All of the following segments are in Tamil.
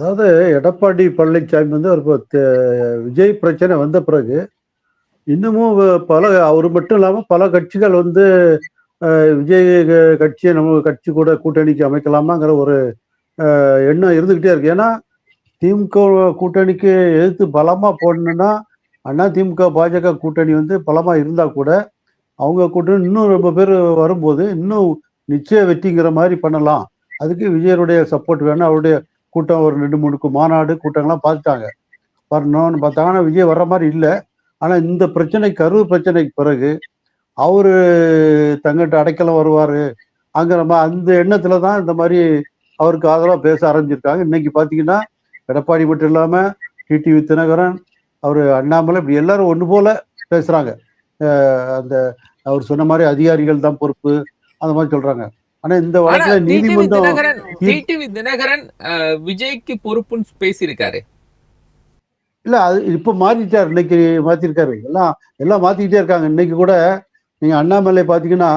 அதாவது எடப்பாடி பழனிசாமி வந்து ஒரு விஜய் பிரச்சனை வந்த பிறகு இன்னமும் பல அவர் மட்டும் இல்லாமல் பல கட்சிகள் வந்து விஜய் கட்சியை நம்ம கட்சி கூட கூட்டணிக்கு அமைக்கலாமாங்கிற ஒரு எண்ணம் இருந்துகிட்டே இருக்கு. ஏன்னா திமுக கூட்டணிக்கு எதிர்த்து பலமா போடணும்னா அண்ணா திமுக பாஜக கூட்டணி வந்து பலமா இருந்தா கூட அவங்க கூட்டணி இன்னும் ரொம்ப பேர் வரும்போது இன்னும் நிச்சய வெற்றிங்கிற மாதிரி பண்ணலாம். அதுக்கு விஜயனுடைய சப்போர்ட் வேணும். அவருடைய கூட்டம் ஒரு 2 3 மாநாடு கூட்டங்கள்லாம் பார்த்துட்டாங்க. வரணும்னு பார்த்தாங்க. ஆனால் விஜய் வர்ற மாதிரி இல்லை. ஆனால் இந்த பிரச்சனை கரூர் பிரச்சனைக்கு பிறகு அவரு தங்கிட்ட அடைக்கலம் வருவார் அங்கிற அந்த எண்ணத்துல தான் இந்த மாதிரி அவருக்கு ஆதரவாக பேச ஆரம்பிச்சிருக்காங்க. இன்னைக்கு பார்த்தீங்கன்னா எடப்பாடி மட்டும் இல்லாமல் டிடிவி தினகரன், அவர் அண்ணாமலை, இப்படி எல்லாரும் ஒன்று போல பேசுறாங்க. அந்த அவர் சொன்ன மாதிரி அதிகாரிகள் தான் பொறுப்பு அந்த மாதிரி சொல்றாங்க. ஆனா இந்த வழக்குல நீதிமன்றம் தினகரன் விஜய்க்கு பொறுப்புன்னு பேசியிருக்காரு. இல்ல அது இப்ப மாத்திட்டாரு. இன்னைக்கு மாத்திருக்காரு. எல்லாம் மாத்திக்கிட்டே இருக்காங்க. இன்னைக்கு கூட நீங்க அண்ணாமலை பாத்தீங்கன்னா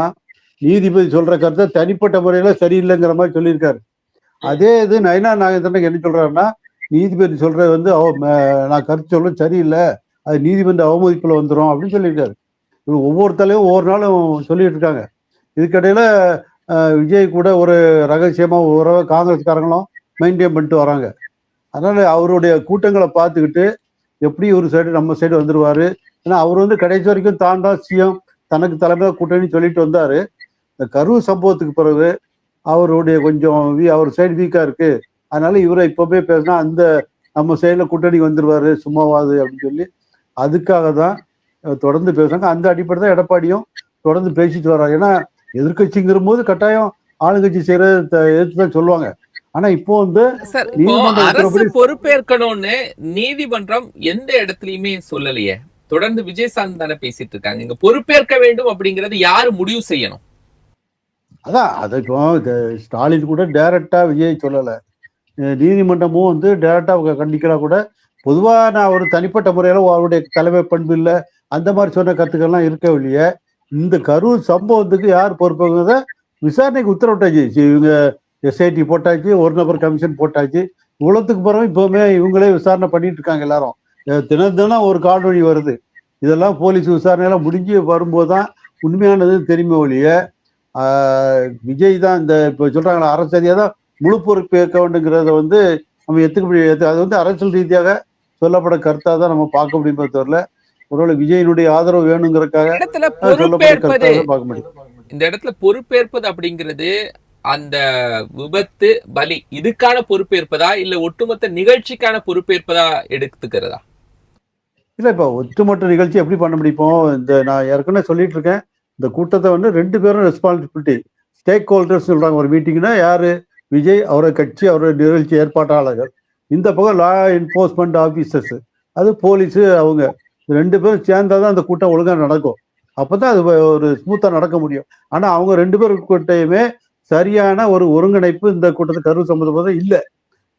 நீதிபதி சொல்ற கருத்தை தனிப்பட்ட முறையில சரியில்லைங்கிற மாதிரி சொல்லியிருக்காரு. அதே இது நயனா நாகேந்திரன் என்ன சொல்றாருன்னா, நீதிபதி சொல்றது வந்து நான் கருத்து சொல்றது சரியில்லை, அது நீதிமன்ற அவமதிப்புல வந்துடும் அப்படின்னு சொல்லியிருக்காரு. ஒவ்வொரு தலையும் ஒவ்வொரு நாளும் சொல்லிட்டு இருக்காங்க. இதுக்கிடையில விஜய் கூட ஒரு ரகசியமா உறவை காங்கிரஸ்காரங்களும் மெயின்டைன் பண்ணிட்டு வராங்க. அதனால அவருடைய கூட்டங்களை பார்த்துக்கிட்டு எப்படி ஒரு சைடு நம்ம சைடு வந்துருவாரு. ஏன்னா அவர் வந்து கடைசி வரைக்கும் தான் தான் சிஎம், தனக்கு தலைமையாக கூட்டணி சொல்லிட்டு வந்தாரு. இந்த கரூர் சம்பவத்துக்கு பிறகு அவருடைய கொஞ்சம் அவர் சைடு வீக்கா இருக்கு. அதனால இவரை இப்பவே பேசினா அந்த நம்ம சைடுல கூட்டணி வந்துருவாரு சும்மாவாது அப்படின்னு சொல்லி அதுக்காக தான் தொடர்ந்து பேசுறாங்க. அந்த அடிப்படை தான் எடப்பாடியும் தொடர்ந்து பேசிட்டு வர்றாரு. ஏன்னா எதிர்கட்சிங்கிற போது கட்டாயம் ஆளுங்கட்சி செய்யறத எதிர்த்து தான் சொல்லுவாங்க. ஆனா இப்போ வந்து அரசு பொறுப்பேற்கணும்னு நீதிமன்றம் எந்த இடத்துலயுமே சொல்லலையே. தொடர்ந்து விஜயசாந்த் தானே பேசிட்டு இருக்காங்க. இங்க பொறுப்பேற்க வேண்டும் அப்படிங்கறது யாரு முடிவு செய்யணும்? அதான் அதை இப்போ ஸ்டாலின் கூட டைரக்டா விஜய் சொல்லலை. நீதிமன்றமும் வந்து டைரக்டா கண்டிக்கிறா கூட பொதுவா நான் ஒரு தனிப்பட்ட முறையில அவருடைய தலைமை பண்பு இல்லை அந்த மாதிரி சொன்ன கருத்துக்கள்லாம் இருக்கவில்லையே. இந்த கரூர் சம்பவத்துக்கு யார் பொறுப்புங்கிறத விசாரணைக்கு உத்தரவிட்டாச்சு. இவங்க எஸ்ஐடி போட்டாச்சு, ஒரு நபர் கமிஷன் போட்டாச்சு. இவ்வளவுக்கு பிறகு இப்பவுமே இவங்களே விசாரணை பண்ணிட்டு இருக்காங்க. எல்லாரும் தினம் ஒரு காணொலி வருது. இதெல்லாம் போலீஸ் விசாரணையெல்லாம் முடிஞ்சு வரும்போது தான் உண்மையானது தெரியுமே ஒழிய விஜய் தான் இந்த இப்போ சொல்றாங்களா அரசு அதிகாரி தான் முழு பொறுப்பு ஏற்க வேண்டுங்கிறத வந்து நம்ம எத்துக்க அது வந்து அரசியல் ரீதியாக சொல்லப்பட கருத்தா தான் நம்ம பார்க்க முடியுமே தவிர ஒருவேளை விஜயனுடைய ஆதரவு வேணுங்கிறதுக்காக பார்க்க முடியும். இந்த இடத்துல பொறுப்பேற்பது அப்படிங்கிறது அந்த விபத்து பலி இதுக்கான பொறுப்பேற்பதா இல்ல ஒட்டுமொத்த நிகழ்ச்சிக்கான பொறுப்பேற்பதா எடுத்துக்கிறதா? இல்ல இப்ப ஒட்டுமொத்த நிகழ்ச்சி எப்படி பண்ண முடியும்? இந்த நான் ஏற்கனவே சொல்லிட்டு இருக்கேன், இந்த கூட்டத்தை வந்து 2 பேரும் ரெஸ்பான்சிபிலிட்டி. ஸ்டேக் ஹோல்டர்ஸ் சொல்றாங்க. ஒரு மீட்டிங்னா யாரு? விஜய், அவரோட கட்சி, அவரோட நிகழ்ச்சி ஏற்பாட்டாளர்கள். இந்த பக்கம் லா என்போர்ஸ்மெண்ட் ஆபீசர்ஸ், அது போலீஸ். அவங்க 2 பேரும் சேர்ந்தாதான் அந்த கூட்டம் ஒழுங்கா நடக்கும். அப்பதான் அது ஒரு ஸ்மூத்தா நடக்க முடியும். ஆனா அவங்க 2 பேருக்கிட்டையுமே சரியான ஒரு ஒருங்கிணைப்பு இந்த கூட்டத்தை கரூர் சம்பந்தம் இல்லை.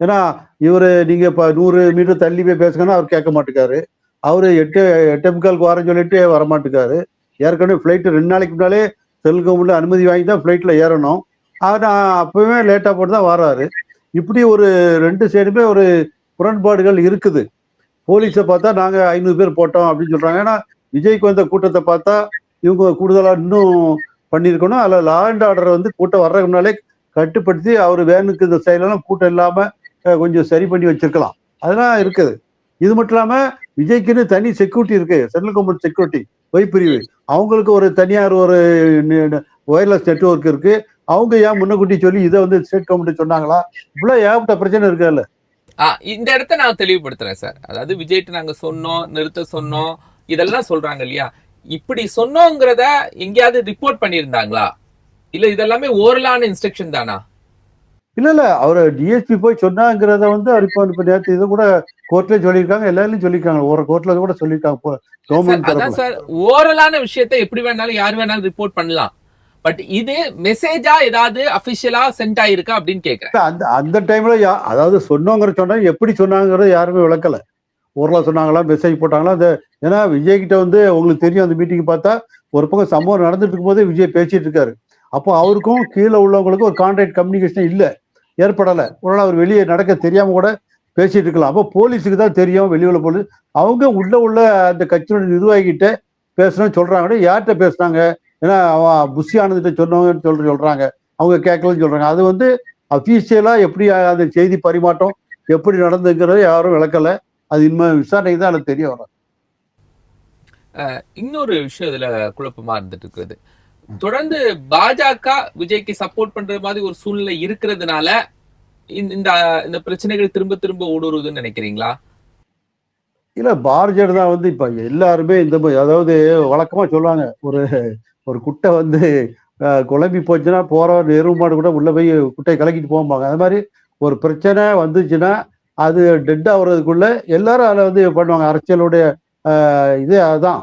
ஏன்னா இவரு நீங்க இப்ப 100 மீட்டர் தள்ளி போய் பேசுங்கன்னா அவர் கேட்க மாட்டேக்காரு. அவரு 8:45 வரேன்னு சொல்லிட்டு வரமாட்டேக்காரு. ஏற்கனவே ஃபிளைட்டு 2 நாளைக்கு முன்னாலே சென்ட்ரல் கவர்மெண்ட்ல அனுமதி வாங்கி தான் ஃபிளைட்ல ஏறணும். ஆனா அப்பவே லேட்டா போட்டு தான் வராரு. இப்படி ஒரு 2 சைடுமே ஒரு முரண்பாடுகள் இருக்குது. போலீஸை பார்த்தா நாங்க 500 பேர் போட்டோம் அப்படின்னு சொல்றாங்க. ஏன்னா விஜய்க்கு வந்த கூட்டத்தை பார்த்தா இவங்க கூடுதலா இன்னும் பண்ணியிருக்கணும். அதில் லா அண்ட் ஆர்டர் வந்து கூட்டம் வர்றதுக்கு முன்னாலே கட்டுப்படுத்தி அவர் வேனுக்கு இந்த சைட்லாம் கூட்டம் இல்லாம கொஞ்சம் சரி பண்ணி வச்சிருக்கலாம். அதெல்லாம் இருக்குது. இது மட்டும் இல்லாம விஜய்க்குன்னு தனி செக்யூரிட்டி இருக்கு. சென்ட்ரல் கவர்மெண்ட் செக்யூரிட்டி பிரிவு. அவங்களுக்கு ஒரு தனியார் ஒரு ஒயர்லெஸ் நெட்வொர்க் இருக்கு. அவங்க ஏன் முன்னக்கூட்டி சொல்லி இதை வந்து ஸ்டேட் கவர்மெண்ட் சொன்னாங்களா? இவ்வளவு ஏகப்பட்ட பிரச்சனை இருக்குல்ல. இந்த இடத்த நான் தெளிவுபடுத்துறேன் சார். அதாவது விஜய்ட்டு நாங்க சொன்னோம், நிறுத்த சொன்னோம், இதெல்லாம் சொல்றாங்க இல்லையா? இப்படி சொன்னோங்கிறத எங்கேயாவது ரிப்போர்ட் பண்ணியிருந்தாங்களா? இல்ல இதெல்லாமே ஓரலான இன்ஸ்ட்ரக்ஷன் தானா? இல்ல அவரு டிஎஸ்பி போய் சொன்னாங்கிறத வந்து இப்போ நேற்று இது கூட கோர்ட்ல சொல்லியிருக்காங்க. எல்லாரும் சொல்லியிருக்காங்க. ஒரு கோர்ட்ல கூட சொல்லியிருக்காங்க. ஓரலான விஷயத்தை எப்படி வேணாலும் யார் வேணாலும் ரிப்போர்ட் பண்ணலாம். பட் இது மெசேஜா ஏதாவது அபிஷியலா சென்ட் ஆயிருக்கா அப்படின்னு கேக்குறேன். அந்த டைம்ல அதாவது சொன்னா எப்படி சொன்னாங்கிறது யாருமே விளக்கல. ஊர்ல சொன்னாங்களா, மெசேஜ் போட்டாங்களா? ஏன்னா விஜய் கிட்ட வந்து உங்களுக்கு தெரியும், அந்த மீட்டிங் பார்த்தா ஒரு பக்கம் சம்பவம் நடந்துட்டு இருக்கும் போதே விஜய் பேசிட்டு இருக்காரு. அப்போ அவருக்கும் கீழே உள்ளவங்களுக்கும் ஒரு கான்டாக்ட் கம்யூனிகேஷன் இல்லை, ஏற்படலை. ஒரு நாள் அவர் வெளியே நடக்க தெரியாம கூட பேசிட்டு இருக்கலாம். அப்போ போலீஸுக்கு தான் தெரியும், வெளியுள்ள போலீஸ். அவங்க உள்ள அந்த கட்சியோட நிர்வாகிகிட்ட பேசணும்னு சொல்றாங்க. யார்கிட்ட பேசுனாங்க? ஏன்னா அவன் புஷி ஆனந்திட்ட சொன்னவங்கன்னு சொல்றாங்க. அவங்க கேட்கலன்னு சொல்றாங்க. அது வந்து அபிஷியலா எப்படி அந்த செய்தி பரிமாற்றம் எப்படி நடந்துங்கிறத யாரும் விளக்கல. அது இனிமே விசாரணைக்கு தான் எனக்கு தெரிய வரும். இன்னொரு விஷயம் இதுல குழப்பமா இருந்துட்டு இருக்குது. தொடர்ந்து பாஜக விஜய்க்கு சப்போர்ட் பண்ற மாதிரி ஒரு சூழ்நிலை இருக்கிறதுனால இந்த இந்த பிரச்சனைகள் திரும்ப திரும்ப ஊடுருவுதுன்னு நினைக்கிறீங்களா? இல்ல பாரதிய ஜனதா வந்து இப்ப எல்லாருமே அதாவது வழக்கமா சொல்லுவாங்க, ஒரு ஒரு குட்டை வந்து குழம்பி போச்சுன்னா போற எருவு மாடு கூட உள்ள போய் குட்டையை கலக்கிட்டு போவாங்க. அது மாதிரி ஒரு பிரச்சனை வந்துச்சுன்னா அது டெட் ஆகுறதுக்குள்ள எல்லாரும் அதில் வந்து பண்ணுவாங்க. அரசியலுடைய இதே அதுதான்.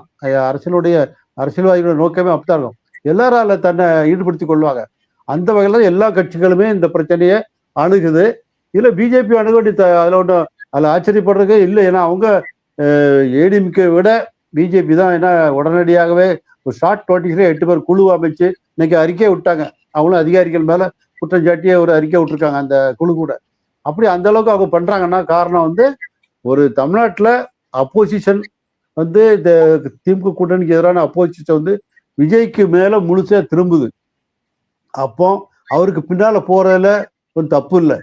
அரசியல்வாதிகளோட நோக்கமே அப்படித்தான் இருக்கும். எல்லாரும் அதில் தன்னை ஈடுபடுத்தி கொள்வாங்க. அந்த வகையில் எல்லா கட்சிகளுமே இந்த பிரச்சனையை அணுகுது. இதுல பிஜேபி அணுக வேண்டிய அதில் ஒன்றும் அதில் ஆச்சரியப்படுறதுக்கே இல்லை. ஏன்னா அவங்க ஏடிஎம்கே விட பிஜேபி தான். ஏன்னா உடனடியாகவே ஒரு ஷார்ட் நோட்டீஸ்ல 8 பேர் குழு அமைச்சு இன்னைக்கு அறிக்கை விட்டாங்க. அவங்களும் அதிகாரிகள் மேல குற்றம் சாட்டியே ஒரு அறிக்கை விட்டுருக்காங்க அந்த குழு கூட. அப்படி அந்த அளவுக்கு அவங்க பண்றாங்கன்னா காரணம் வந்து ஒரு தமிழ்நாட்டுல அப்போசிஷன் வந்து இந்த திமுக கூட்டணிக்கு எதிரான அப்போசிஷன் வந்து விஜய்க்கு மேல முழுசா திரும்புது. அப்போ அவருக்கு பின்னால போறதுல கொஞ்சம் தப்பு இல்லை.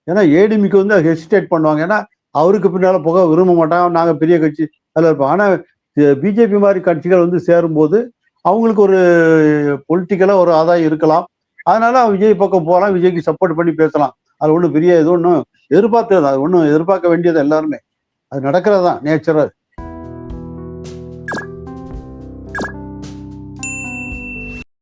ஏன்னா ஏடிஎம்கே வந்து ஹெசிடேட் பண்ணுவாங்க. ஏன்னா அவருக்கு பின்னால போக விரும்ப மாட்டாங்க. நாங்க பெரிய கட்சி அதில் இருப்போம். ஆனா பிஜேபி மாதிரி கட்சிகள் வந்து சேரும்போது அவங்களுக்கு ஒரு பொலிட்டிக்கலா ஒரு ஆதாயம் இருக்கலாம். அதனால விஜய் பக்கம் போகலாம், விஜய்க்கு சப்போர்ட் பண்ணி பேசலாம். அது ஒன்றும் பெரிய இது ஒன்றும் எதிர்பார்த்தது, அது ஒன்றும் எதிர்பார்க்க வேண்டியது எல்லாருமே. அது நடக்கிறது தான் நேச்சுரல்.